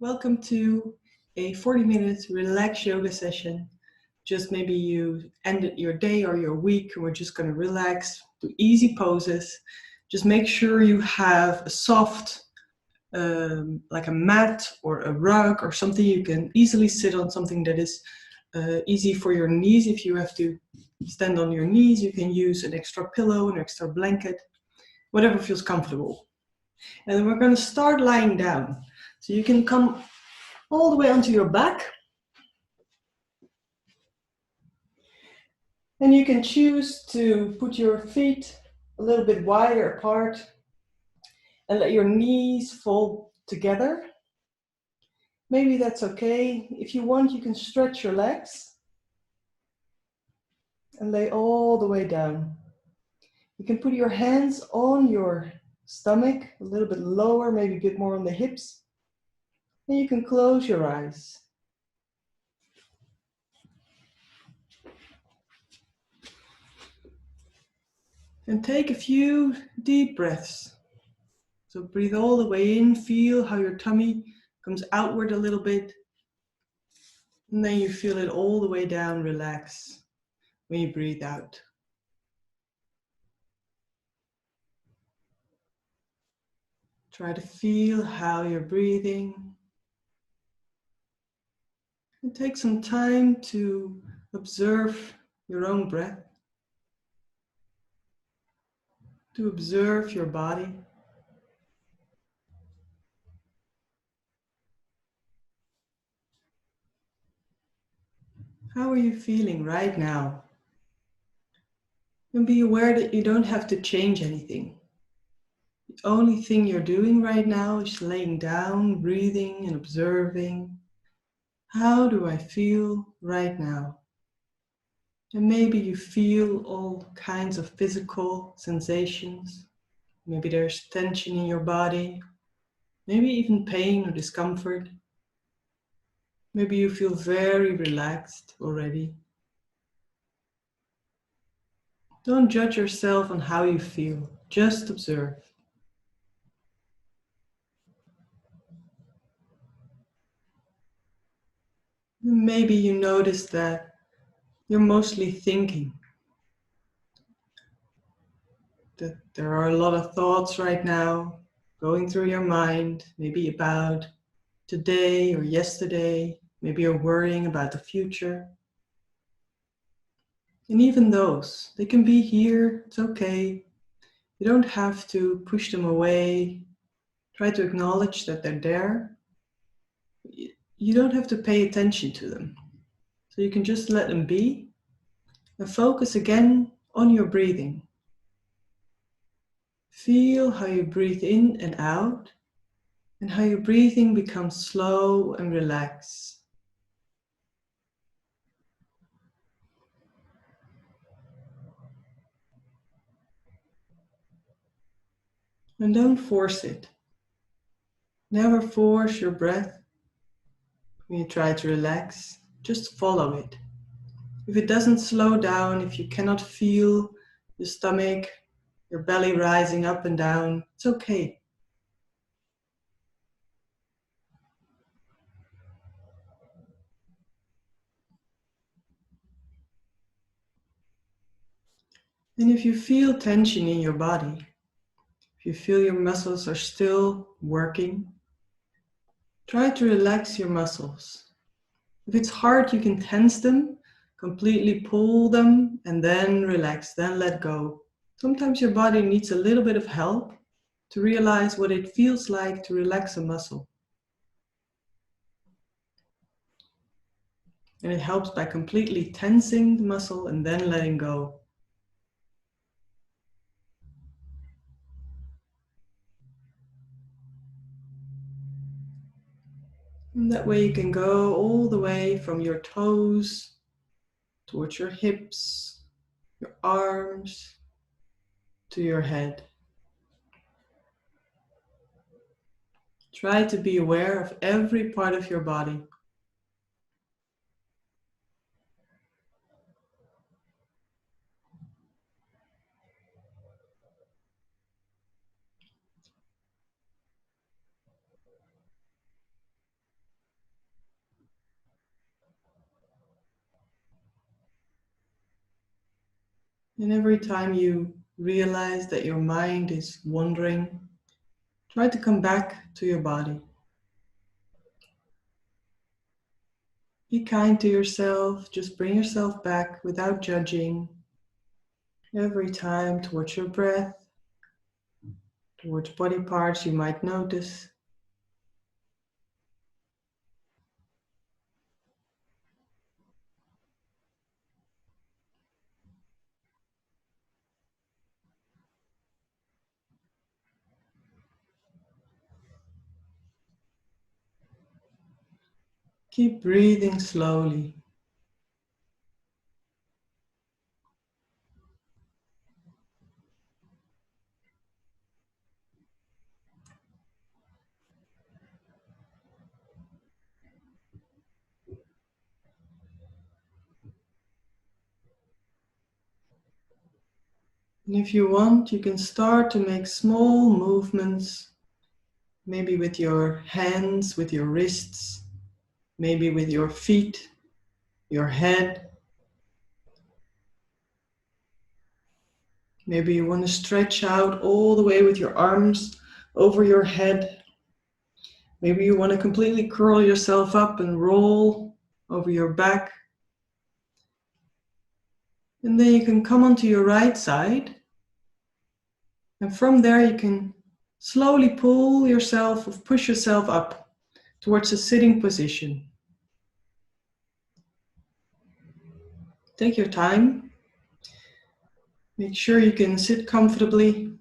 Welcome to a 40-minute relax yoga session. Just maybe you ended your day or your week and we're just going to relax, do easy poses. Just make sure you have a soft, like a mat or a rug or something you can easily sit on, something that is easy for your knees. If you have to stand on your knees, you can use an extra pillow, an extra blanket, whatever feels comfortable. And then we're going to start lying down. So you can come all the way onto your back. And you can choose to put your feet a little bit wider apart and let your knees fall together. Maybe that's okay. If you want, you can stretch your legs and lay all the way down. You can put your hands on your stomach, a little bit lower, maybe a bit more on the hips. And you can close your eyes. And take a few deep breaths. So breathe all the way in, feel how your tummy comes outward a little bit. And then you feel it all the way down, relax when you breathe out. Try to feel how you're breathing. And take some time to observe your own breath, to observe your body. How are you feeling right now? And be aware that you don't have to change anything. The only thing you're doing right now is laying down, breathing and observing. How do I feel right now? And maybe you feel all kinds of physical sensations. Maybe there's tension in your body, maybe even pain or discomfort. Maybe you feel very relaxed already. Don't judge yourself on how you feel, just observe. Maybe you notice that you're mostly thinking, that there are a lot of thoughts right now going through your mind, maybe about today or yesterday. Maybe you're worrying about the future. And even those, they can be here, it's okay. You don't have to push them away. Try to acknowledge that they're there. You don't have to pay attention to them. So you can just let them be and focus again on your breathing. Feel how you breathe in and out and how your breathing becomes slow and relaxed. And don't force it. Never force your breath when you try to relax. Just follow it. If it doesn't slow down, if you cannot feel your stomach, your belly rising up and down, it's okay. And if you feel tension in your body, if you feel your muscles are still working, try to relax your muscles. If it's hard, you can tense them, completely pull them, and then relax, then let go. Sometimes your body needs a little bit of help to realize what it feels like to relax a muscle. And it helps by completely tensing the muscle and then letting go. And that way you can go all the way from your toes towards your hips, your arms, to your head. Try to be aware of every part of your body. And every time you realize that your mind is wandering, try to come back to your body. Be kind to yourself, just bring yourself back without judging. Every time towards your breath, towards body parts you might notice. Keep breathing slowly. And if you want, you can start to make small movements, maybe with your hands, with your wrists, maybe with your feet, your head. Maybe you want to stretch out all the way with your arms over your head. Maybe you want to completely curl yourself up and roll over your back. And then you can come onto your right side. And from there you can slowly pull yourself or push yourself up towards a sitting position. Take your time. Make sure you can sit comfortably.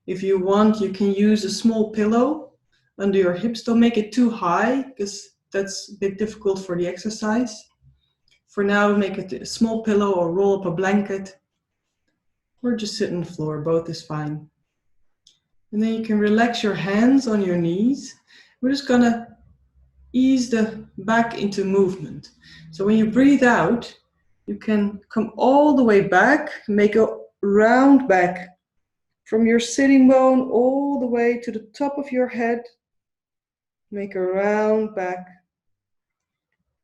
If you want, you can use a small pillow under your hips. Don't make it too high because that's a bit difficult for the exercise. For now, make it a small pillow or roll up a blanket or just sit on the floor. Both is fine. And then you can relax your hands on your knees. We're just gonna ease the back into movement. So when you breathe out, you can come all the way back, make a round back from your sitting bone all the way to the top of your head. Make a round back.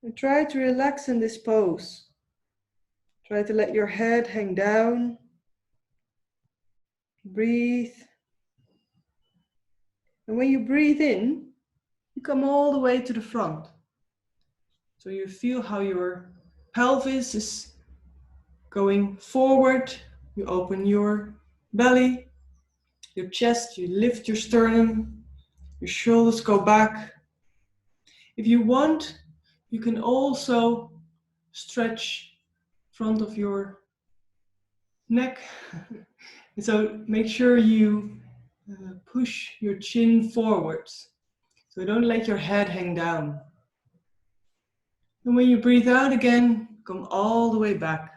And try to relax in this pose. Try to let your head hang down. Breathe. And when you breathe in, you come all the way to the front. So you feel how your pelvis is going forward. You open your belly, your chest, you lift your sternum, your shoulders go back. If you want, you can also stretch front of your neck. And so make sure you push your chin forwards. So don't let your head hang down. And when you breathe out again, come all the way back.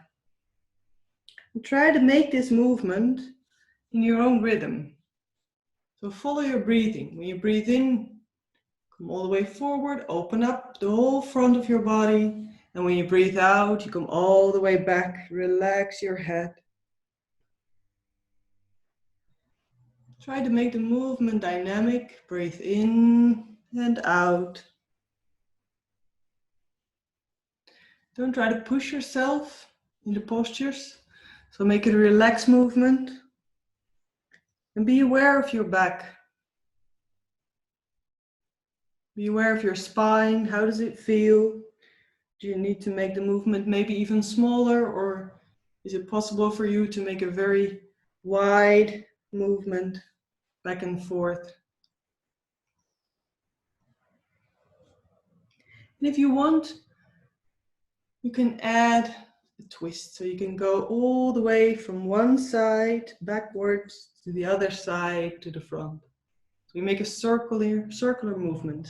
And try to make this movement in your own rhythm. So follow your breathing. When you breathe in, come all the way forward, open up the whole front of your body. And when you breathe out, you come all the way back, relax your head. Try to make the movement dynamic. Breathe in and out. Don't try to push yourself in the postures. So make it a relaxed movement. And be aware of your back. Be aware of your spine. How does it feel? Do you need to make the movement maybe even smaller, or is it possible for you to make a very wide movement back and forth? And if you want, you can add a twist. So you can go all the way from one side backwards to the other side to the front. So you make a circular movement.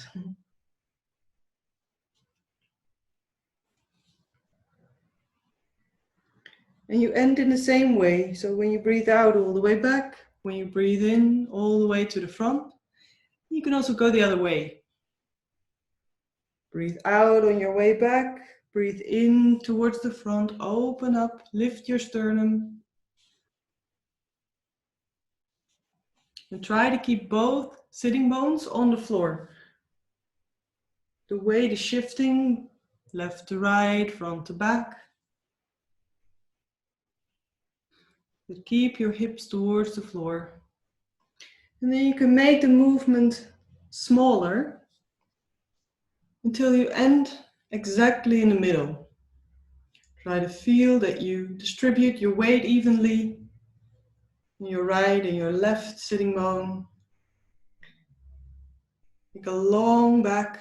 And you end in the same way. So when you breathe out all the way back, when you breathe in all the way to the front, you can also go the other way. Breathe out on your way back, breathe in towards the front, open up, lift your sternum. And try to keep both sitting bones on the floor. The weight is shifting, left to right, front to back. But keep your hips towards the floor. And then you can make the movement smaller until you end exactly in the middle. Try to feel that you distribute your weight evenly in your right and your left sitting bone. Take a long back.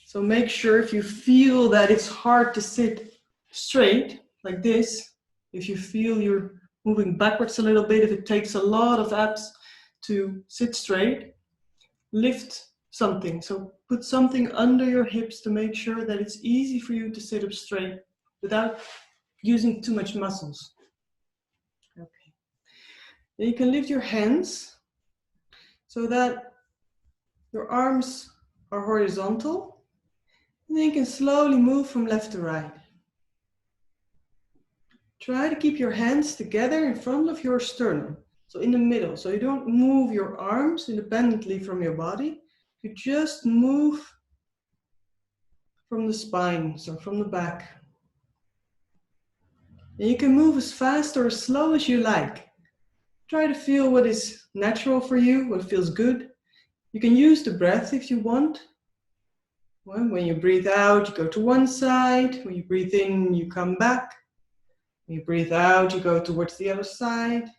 So make sure if you feel that it's hard to sit straight, like this, if you feel you're moving backwards a little bit, if it takes a lot of abs to sit straight, lift something. So put something under your hips to make sure that it's easy for you to sit up straight without using too much muscles. Okay. Then you can lift your hands so that your arms are horizontal. And then you can slowly move from left to right. Try to keep your hands together in front of your sternum, so in the middle, so you don't move your arms independently from your body. You just move from the spine, so from the back. And you can move as fast or as slow as you like. Try to feel what is natural for you, what feels good. You can use the breath if you want. When you breathe out, you go to one side. When you breathe in, you come back. When you breathe out, you go towards the other side.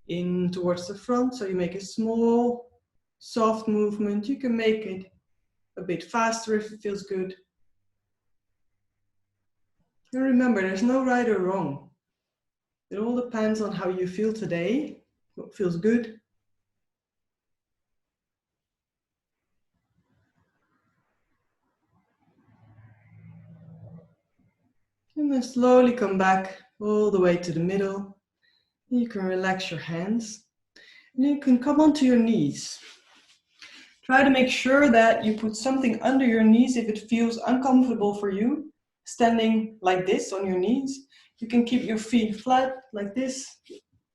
In towards the front, so you make a small, soft movement. You can make it a bit faster if it feels good. And remember, there's no right or wrong. It all depends on how you feel today, what feels good. And then slowly come back all the way to the middle. You can relax your hands. And you can come onto your knees. Try to make sure that you put something under your knees if it feels uncomfortable for you. Standing like this on your knees. You can keep your feet flat like this.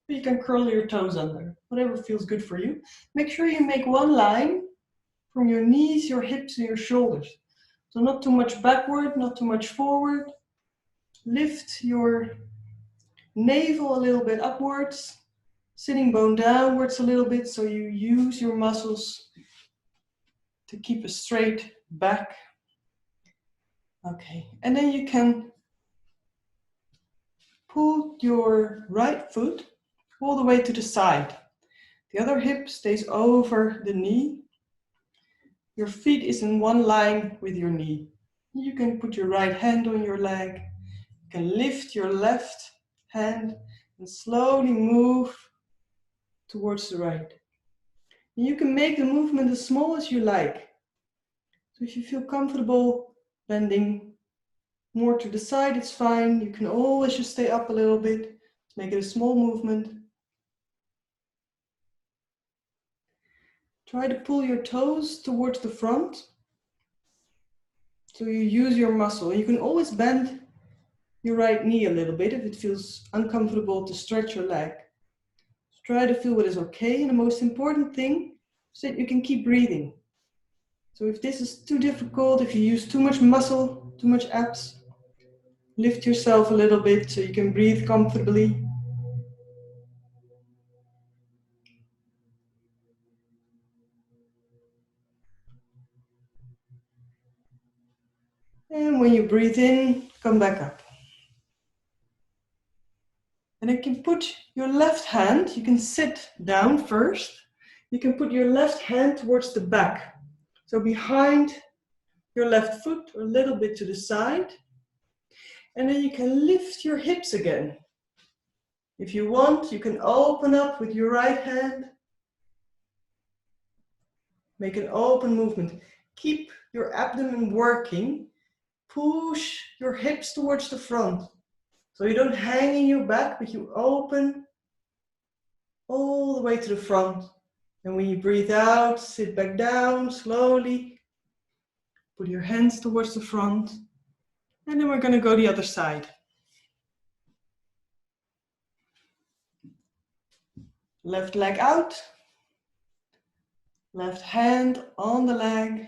You can curl your toes under, whatever feels good for you. Make sure you make one line from your knees, your hips, and your shoulders. So not too much backward, not too much forward. Lift your navel a little bit upwards, sitting bone downwards a little bit, so you use your muscles to keep a straight back. Okay, and then you can pull your right foot all the way to the side. The other hip stays over the knee. Your feet is in one line with your knee. You can put your right hand on your leg. You can lift your left hand and slowly move towards the right. And you can make the movement as small as you like. So if you feel comfortable bending more to the side, it's fine. You can always just stay up a little bit. Make it a small movement. Try to pull your toes towards the front. So you use your muscle. You can always bend your right knee a little bit if it feels uncomfortable to stretch your leg. So try to feel what is okay. And the most important thing is that you can keep breathing. So if this is too difficult, if you use too much muscle, too much abs, lift yourself a little bit so you can breathe comfortably. And when you breathe in, come back up. And you can put your left hand, you can sit down first. You can put your left hand towards the back. So behind your left foot, a little bit to the side. And then you can lift your hips again. If you want, you can open up with your right hand. Make an open movement. Keep your abdomen working. Push your hips towards the front. So you don't hang in your back, but you open all the way to the front. And when you breathe out, sit back down slowly. Put your hands towards the front. And then we're going to go the other side. Left leg out. Left hand on the leg.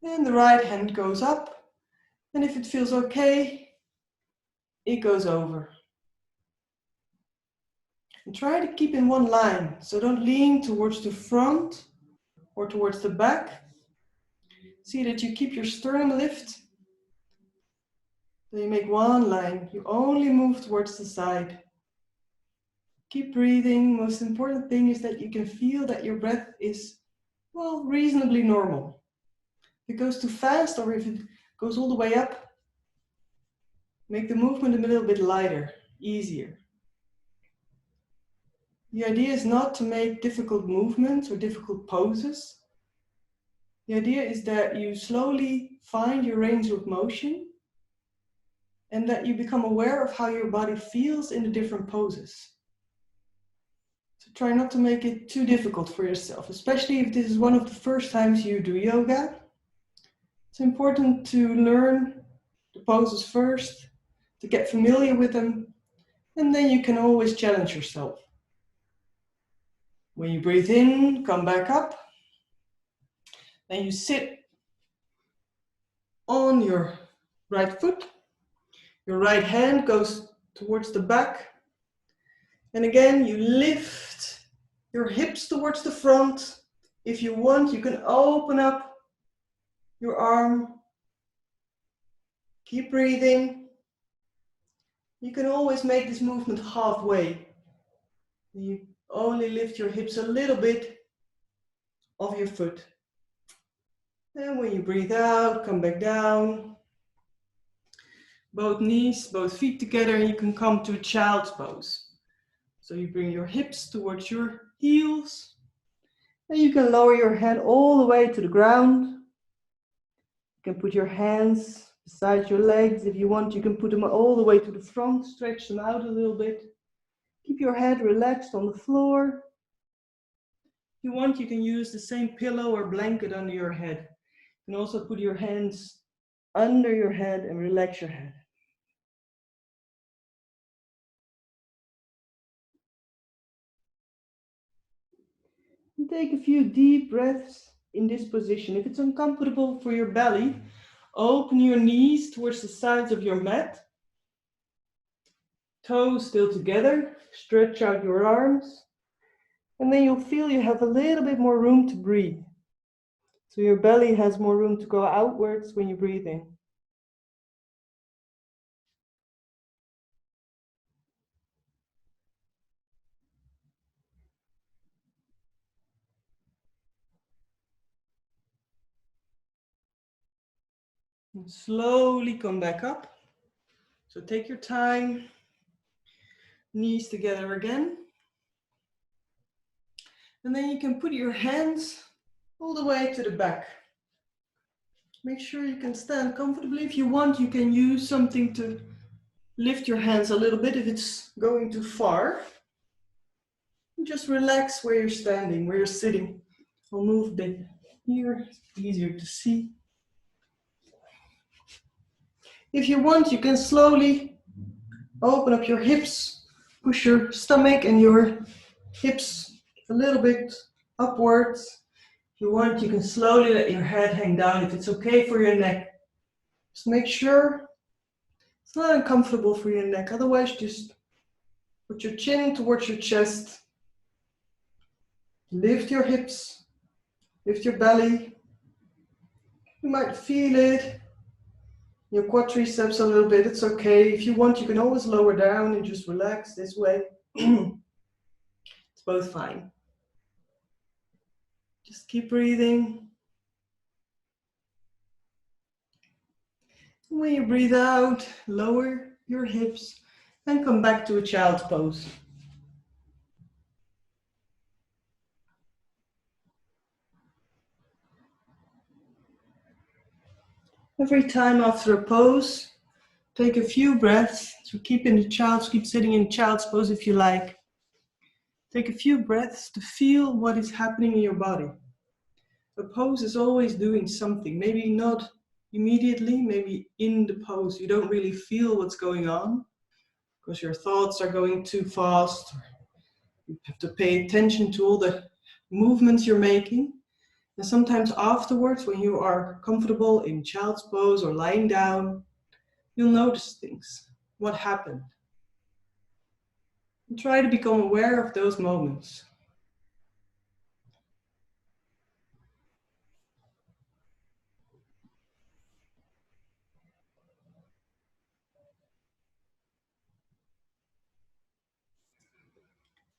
And the right hand goes up. And if it feels okay, it goes over. And try to keep in one line. So don't lean towards the front or towards the back. See that you keep your sternum lift. Then you make one line. You only move towards the side. Keep breathing. Most important thing is that you can feel that your breath is, well, reasonably normal. If it goes too fast or if it goes all the way up, make the movement a little bit lighter, easier. The idea is not to make difficult movements or difficult poses. The idea is that you slowly find your range of motion and that you become aware of how your body feels in the different poses. So try not to make it too difficult for yourself, especially if this is one of the first times you do yoga. It's important to learn the poses first, to get familiar with them, and then you can always challenge yourself. When you breathe in, come back up. Then you sit on your right foot. Your right hand goes towards the back. And again, you lift your hips towards the front. If you want, you can open up your arm. Keep breathing. You can always make this movement halfway. You only lift your hips a little bit of your foot. And when you breathe out, come back down. Both knees, both feet together, and you can come to a child's pose. So you bring your hips towards your heels. And you can lower your head all the way to the ground. You can put your hands beside your legs. If you want, you can put them all the way to the front, stretch them out a little bit. Keep your head relaxed on the floor. If you want, you can use the same pillow or blanket under your head. You can also put your hands under your head and relax your head. And take a few deep breaths in this position. If it's uncomfortable for your belly, open your knees towards the sides of your mat. Toes still together. Stretch out your arms. And then you'll feel you have a little bit more room to breathe. So your belly has more room to go outwards when you breathe in. And slowly come back up. So take your time. Knees together again. And then you can put your hands all the way to the back. Make sure you can stand comfortably. If you want, you can use something to lift your hands a little bit if it's going too far. And just relax where you're standing, where you're sitting. I'll move a bit here, it's easier to see. If you want, you can slowly open up your hips, push your stomach and your hips a little bit upwards. If you want, you can slowly let your head hang down if it's okay for your neck. Just make sure it's not uncomfortable for your neck. Otherwise, just put your chin towards your chest. Lift your hips, lift your belly. You might feel it, your quadriceps a little bit. It's okay. If you want, you can always lower down and just relax this way. It's both fine. Just keep breathing. When you breathe out, lower your hips and come back to a child's pose. Every time after a pose, take a few breaths. So keep sitting in child's pose if you like. Take a few breaths to feel what is happening in your body. A pose is always doing something, maybe not immediately, maybe in the pose you don't really feel what's going on because your thoughts are going too fast. You have to pay attention to all the movements you're making. And sometimes afterwards, when you are comfortable in child's pose or lying down, you'll notice things. What happened? And try to become aware of those moments.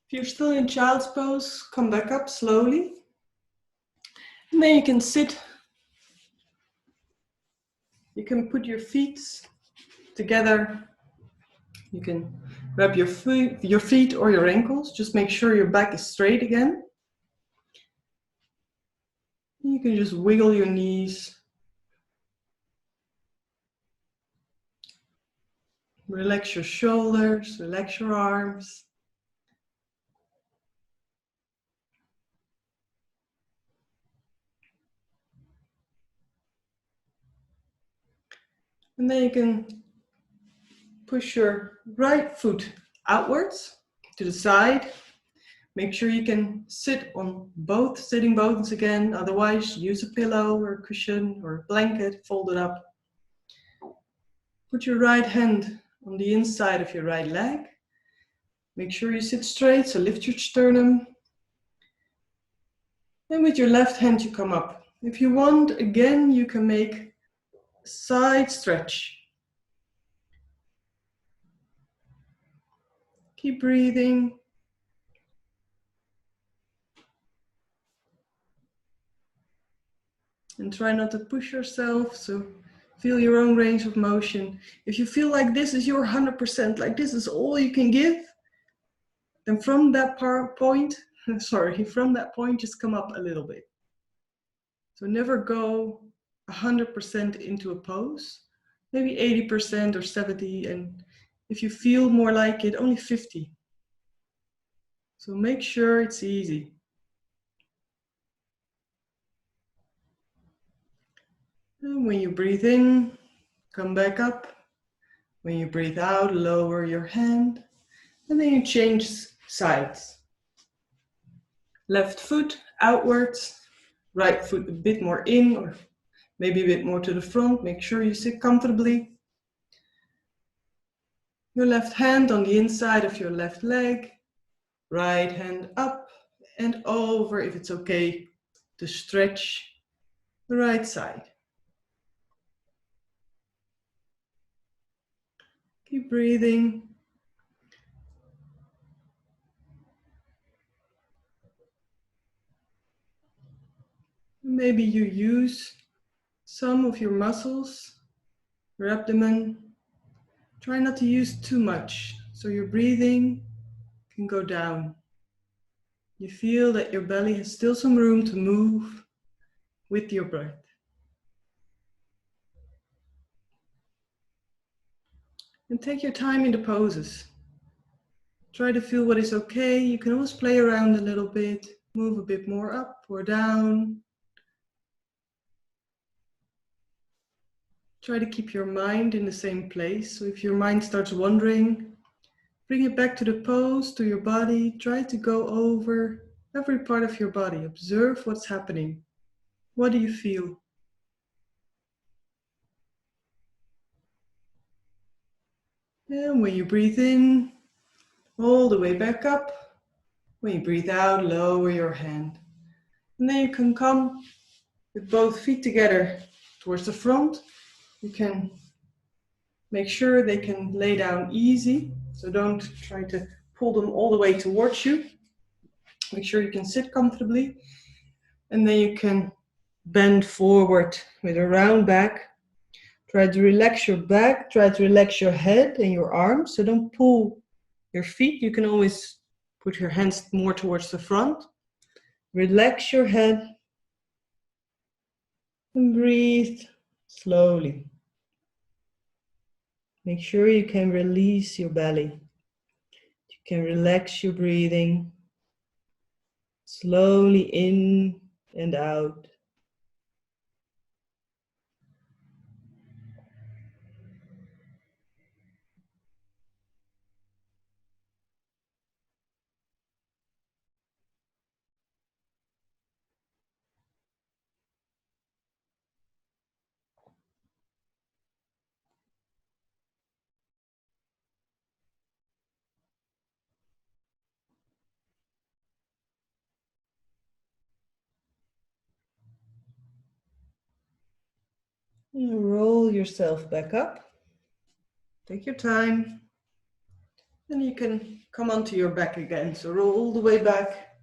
If you're still in child's pose, come back up slowly. And then you can sit. You can put your feet together. You can wrap your feet or your ankles. Just make sure your back is straight again. You can just wiggle your knees. Relax your shoulders, relax your arms. And then you can push your right foot outwards to the side. Make sure you can sit on both sitting bones again. Otherwise, use a pillow or a cushion or a blanket, fold it up. Put your right hand on the inside of your right leg. Make sure you sit straight, so lift your sternum. And with your left hand, you come up. If you want, again, you can make a side stretch. Keep breathing. And try not to push yourself, so feel your own range of motion. If you feel like this is your 100%, like this is all you can give, then from that point, just come up a little bit. So never go 100% into a pose, maybe 80% or 70%, and if you feel more like it, only 50%. So make sure it's easy. And when you breathe in, come back up. When you breathe out, lower your hand. And then you change sides. Left foot outwards, right foot a bit more in or maybe a bit more to the front. Make sure you sit comfortably. Your left hand on the inside of your left leg. Right hand up and over if it's okay to stretch the right side. Keep breathing. Maybe you use some of your muscles, your abdomen. Try not to use too much, so your breathing can go down. You feel that your belly has still some room to move with your breath. And take your time in the poses. Try to feel what is okay. You can always play around a little bit, move a bit more up or down. Try to keep your mind in the same place. So if your mind starts wandering, bring it back to the pose, to your body. Try to go over every part of your body. Observe what's happening. What do you feel? And when you breathe in, all the way back up. When you breathe out, lower your hand. And then you can come with both feet together towards the front. You can make sure they can lay down easy. So don't try to pull them all the way towards you. Make sure you can sit comfortably. And then you can bend forward with a round back. Try to relax your back. Try to relax your head and your arms. So don't pull your feet. You can always put your hands more towards the front. Relax your head. And breathe slowly. Make sure you can release your belly. You can relax your breathing. Slowly in and out. And roll yourself back up. Take your time. Then you can come onto your back again. So roll all the way back.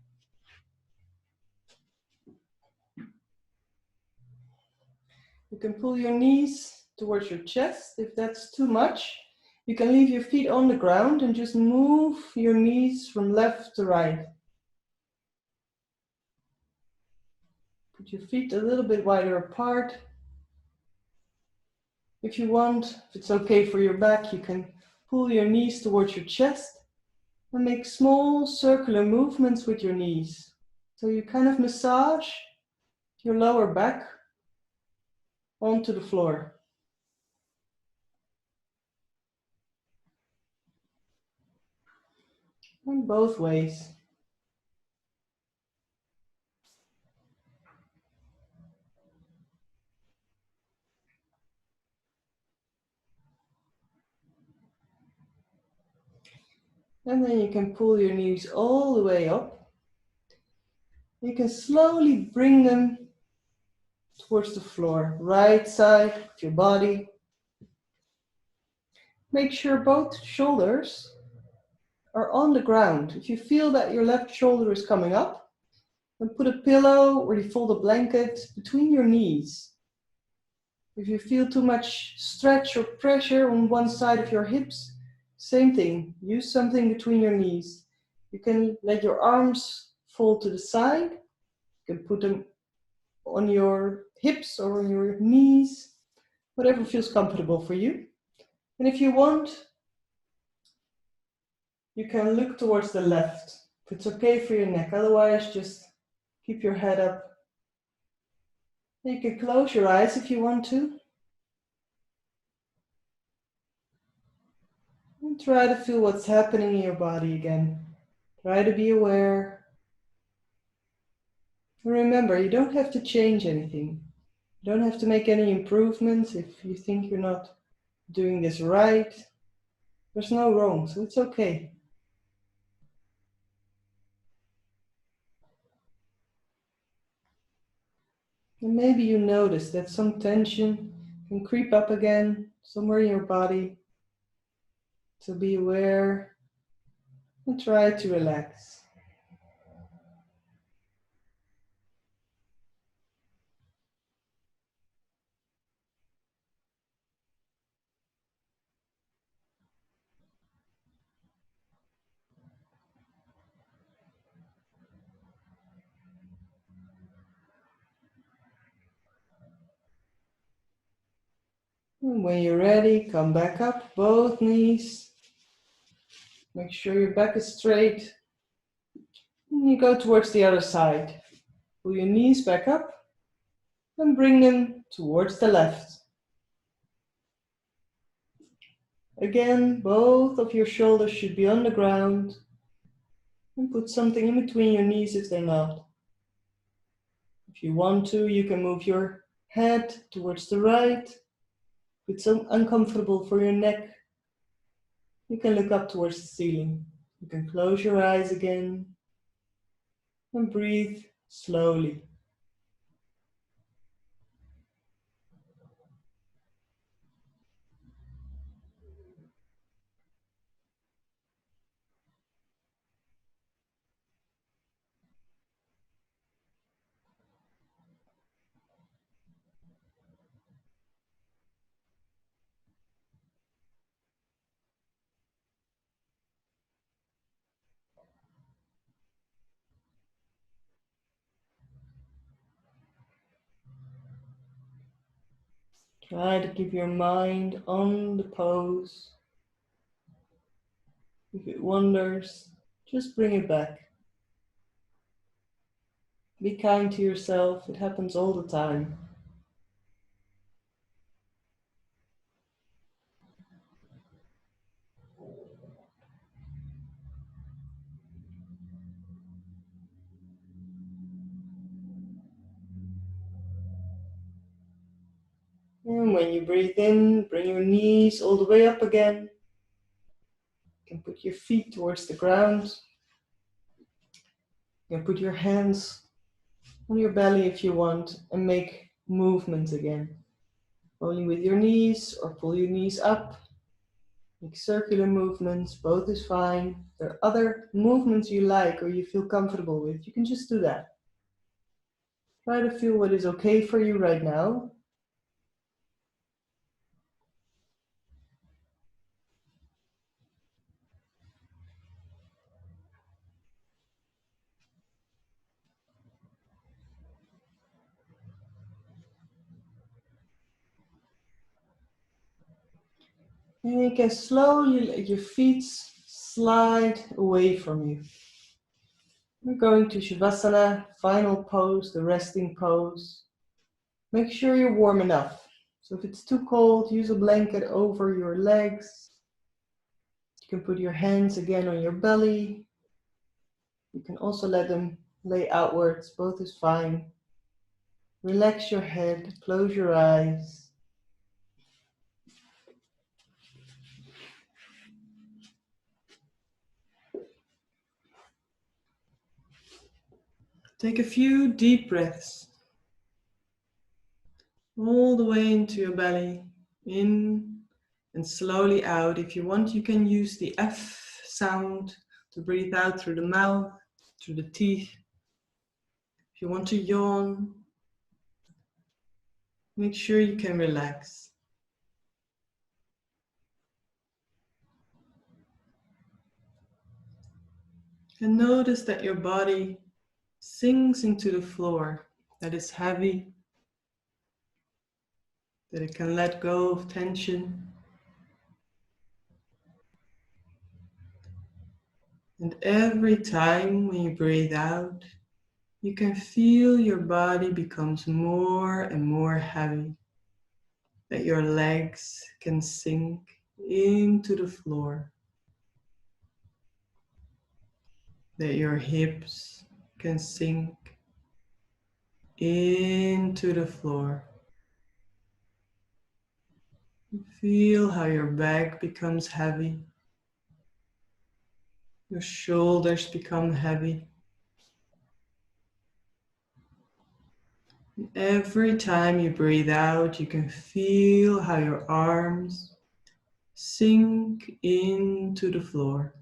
You can pull your knees towards your chest. If that's too much, you can leave your feet on the ground and just move your knees from left to right. Put your feet a little bit wider apart. If you want, if it's okay for your back, you can pull your knees towards your chest and make small circular movements with your knees. So you kind of massage your lower back onto the floor. And both ways. And then you can pull your knees all the way up. You can slowly bring them towards the floor, right side of your body. Make sure both shoulders are on the ground. If you feel that your left shoulder is coming up, then put a pillow or you fold a blanket between your knees. If you feel too much stretch or pressure on one side of your hips, same thing. Use something between your knees. You can let your arms fall to the side. You can put them on your hips or on your knees, whatever feels comfortable for you. And if you want, you can look towards the left. If it's okay for your neck, otherwise just keep your head up. You can close your eyes if you want to. And try to feel what's happening in your body again. Try to be aware. And remember, you don't have to change anything. You don't have to make any improvements if you think you're not doing this right. There's no wrong, so it's okay. And maybe you notice that some tension can creep up again somewhere in your body. So be aware and try to relax. And when you're ready, come back up, both knees. Make sure your back is straight. And you go towards the other side. Pull your knees back up and bring them towards the left. Again, both of your shoulders should be on the ground. And put something in between your knees if they're not. If you want to, you can move your head towards the right. If it's uncomfortable for your neck, you can look up towards the ceiling. You can close your eyes again and breathe slowly. Try to keep your mind on the pose. If it wanders, just bring it back. Be kind to yourself, it happens all the time. And when you breathe in, bring your knees all the way up again. You can put your feet towards the ground. You can put your hands on your belly if you want and make movements again. Only with your knees or pull your knees up. Make circular movements, both is fine. If there are other movements you like or you feel comfortable with, you can just do that. Try to feel what is okay for you right now. And you can slowly let your feet slide away from you. We're going to Shavasana, final pose, the resting pose. Make sure you're warm enough. So if it's too cold, use a blanket over your legs. You can put your hands again on your belly. You can also let them lay outwards, both is fine. Relax your head, close your eyes. Take a few deep breaths. All the way into your belly, in and slowly out. If you want, you can use the F sound to breathe out through the mouth, through the teeth. If you want to yawn, make sure you can relax. And notice that your body sinks into the floor, that is heavy, that it can let go of tension. And every time when you breathe out, you can feel your body becomes more and more heavy, that your legs can sink into the floor, that your hips can sink into the floor. Feel how your back becomes heavy, your shoulders become heavy. And every time you breathe out, you can feel how your arms sink into the floor.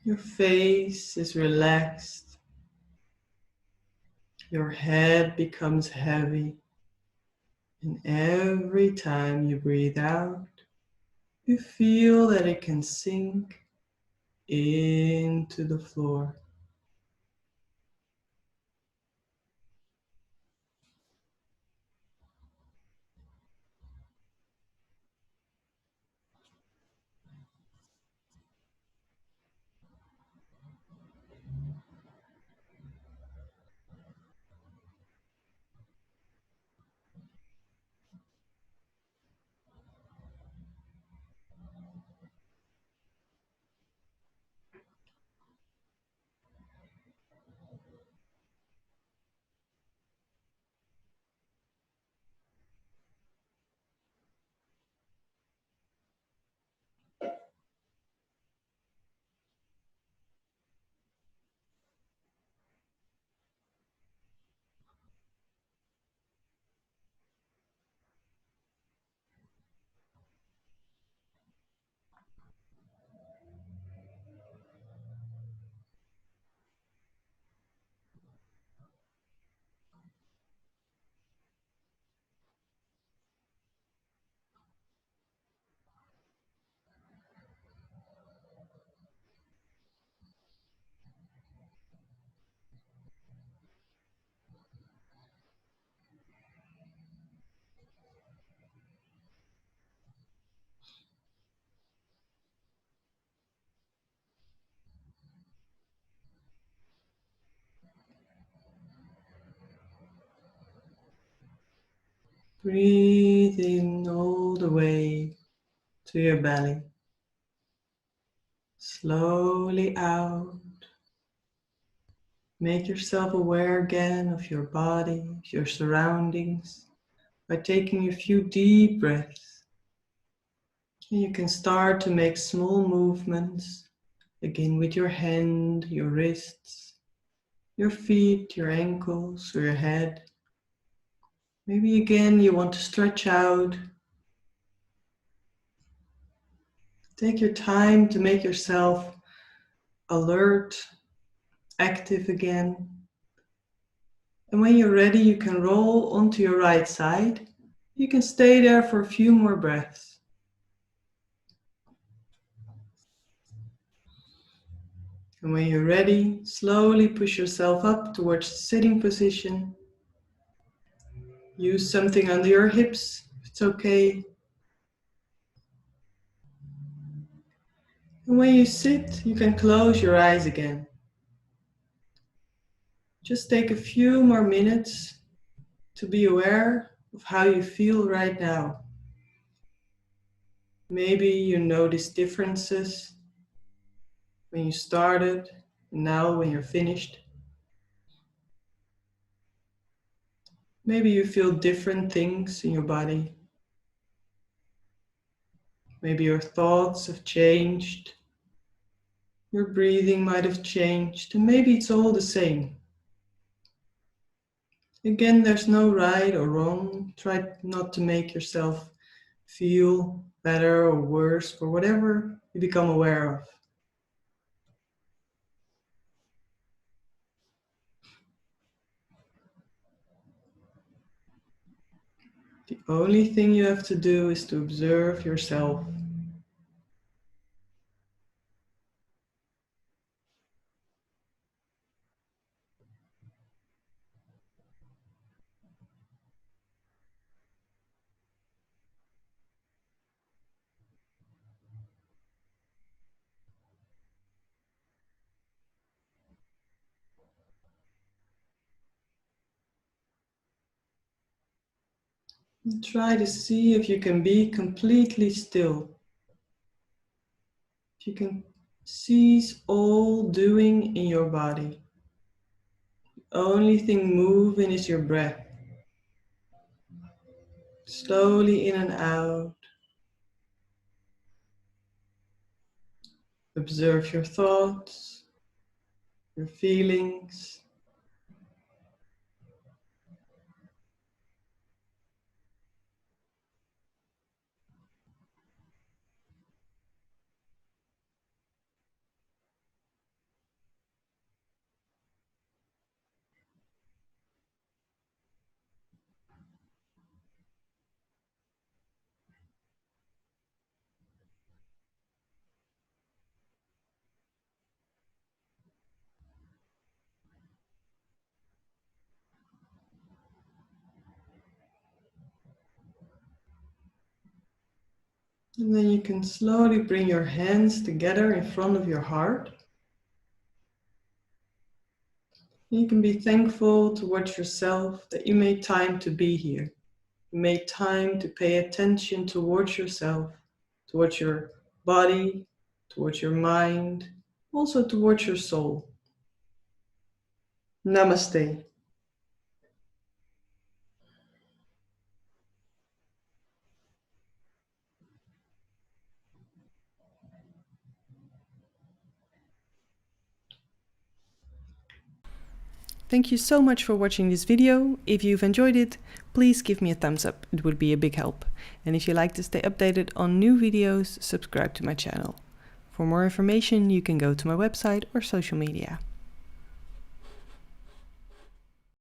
Your face is relaxed. Your head becomes heavy. And every time you breathe out, you feel that it can sink into the floor. Breathe in all the way to your belly. Slowly out. Make yourself aware again of your body, of your surroundings, by taking a few deep breaths. And you can start to make small movements, again with your hand, your wrists. your feet, your ankles, or your head. Maybe again you want to stretch out. Take your time to make yourself alert, active again. And when you're ready, you can roll onto your right side. You can stay there for a few more breaths. And when you're ready, slowly push yourself up towards the sitting position. Use something under your hips, if it's okay. And when you sit, you can close your eyes again. Just take a few more minutes to be aware of how you feel right now. Maybe you notice differences when you started and now when you're finished. Maybe you feel different things in your body. Maybe your thoughts have changed. Your breathing might have changed, and maybe it's all the same. Again, there's no right or wrong. Try not to make yourself feel better or worse for whatever you become aware of. The only thing you have to do is to observe yourself. And try to see if you can be completely still. If you can cease all doing in your body. The only thing moving is your breath. Slowly in and out. Observe your thoughts, your feelings. And then you can slowly bring your hands together in front of your heart. You can be thankful towards yourself that you made time to be here. You made time to pay attention towards yourself, towards your body, towards your mind, also towards your soul. Namaste. Thank you so much for watching this video. If you've enjoyed it, please give me a thumbs up. It would be a big help. And if you like to stay updated on new videos, subscribe to my channel. For more information, you can go to my website or social media.